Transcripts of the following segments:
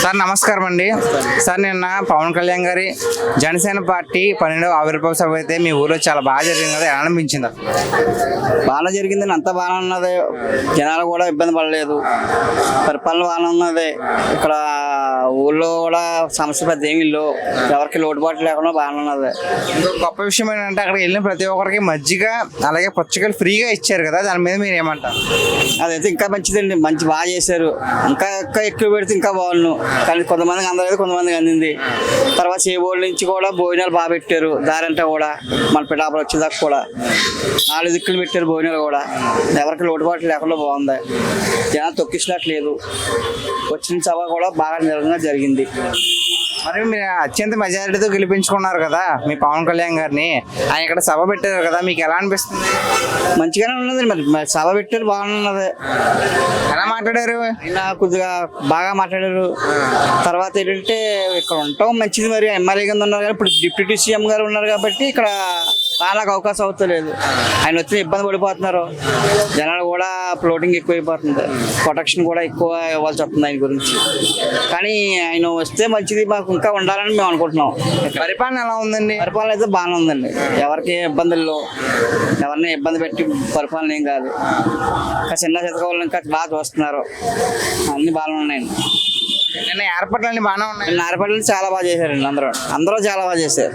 Sir నమస్కారం అండి. Sir నిన్న పవన్ కళ్యాణ్ గారి జనసేన పార్టీ 12వ ఆవిర్భావ సభ అయితే మీ ఊర్లో చాలా బాగా జరిగింది కదా, ఎలా అనిపించింది? బాగా జరిగిందని అంతా బాగా ఉన్నది. జనాలు కూడా ఇబ్బంది పడలేదు. పరిపాలన బాగా ఉన్నది. ఇక్కడ ఊళ్ళో కూడా సమస్య పెద్ద ఏమి లేవు. ఎవరికి లోటుబాటు లేకుండా బాగా ఉన్నది. ఇంకొక గొప్ప విషయం ఏంటంటే అక్కడికి వెళ్ళిన ప్రతి ఒక్కరికి మజ్జిగ అలాగే పుచ్చకాయలు ఫ్రీగా ఇచ్చారు కదా, దాని మీద మీరు ఏమంటారు? అదైతే ఇంకా మంచిదండి. మంచి బాగా చేశారు. ఇంకా ఎక్కువ పెడితే ఇంకా బాగున్నాను. కానీ కొంతమందికి అందలేదు, కొంతమందికి అందింది. తర్వాత చేబోళ్ళ నుంచి కూడా భోజనాలు బాగా పెట్టారు. దారంతా కూడా మన పిఠాపురం వచ్చేదాకా కూడా 4 దిక్కులు పెట్టారు భోజనాలు కూడా. ఎవరికి లోటుబాటు లేకుండా బాగుంది. జనాలు తొక్కించినట్లేదు. వచ్చిన సభ కూడా బాగా నిర్వహణ జరిగింది. మరి మీరు అత్యంత మెజారిటీతో గెలిపించుకున్నారు కదా మీ పవన్ కళ్యాణ్ గారిని, ఆయన ఇక్కడ సభ పెట్టారు కదా, మీకు ఎలా అనిపిస్తుంది? మంచిగానే ఉన్నది. మరి సభ పెట్టారు, బాగున్నది. ఎలా మాట్లాడారు? ఇలా కొద్దిగా బాగా మాట్లాడారు. తర్వాత ఏంటంటే ఇక్కడ ఉండటం మంచిది. మరి ఎమ్మెల్యే కింద ఉన్నారు కానీ ఇప్పుడు డిప్యూటీ సీఎం గారు ఉన్నారు కాబట్టి ఇక్కడ రానికి అవకాశం అవుతలేదు. ఆయన వచ్చి ఇబ్బంది పడిపోతున్నారు. జనాలు కూడా ఫ్లోటింగ్ ఎక్కువ అయిపోతుంది. ప్రొటెక్షన్ కూడా ఎక్కువ ఇవ్వాల్సి వస్తుంది ఆయన గురించి. కానీ ఆయన వస్తే మంచిది, మాకు ఇంకా ఉండాలని మేము అనుకుంటున్నాం. పరిపాలన ఎలా ఉందండి? పరిపాలన అయితే బాగానే ఉందండి. ఎవరికి ఇబ్బందుల్లో ఎవరిని ఇబ్బంది పెట్టి పరిపాలన ఏం కాదు. ఇంకా చిన్న చితకాలను ఇంకా బాగా చూస్తున్నారు. అన్ని బాగానే ఉన్నాయండి. నిన్న ఏర్పాట్లన్నీ బాగానే ఉన్నాయి. ఏర్పాట్లు చాలా బాగా చేశారండి. అందరూ చాలా బాగా చేశారు.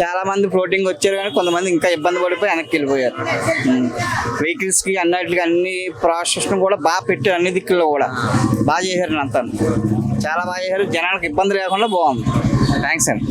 చాలా మంది ఫ్లోటింగ్ వచ్చారు కానీ కొంతమంది ఇంకా ఇబ్బంది పడిపోయి వెనక్కి వెళ్ళిపోయారు. వెహికల్స్ కి అన్నిటికి అన్ని ప్రాసెస్ కూడా బాగా పెట్టారు. అన్ని దిక్కుల్లో కూడా బాగా చేశారు. అంతా చాలా బాగా చేశారు. జనాలకు ఇబ్బంది లేకుండా బాగుంది. థ్యాంక్స్ అండి.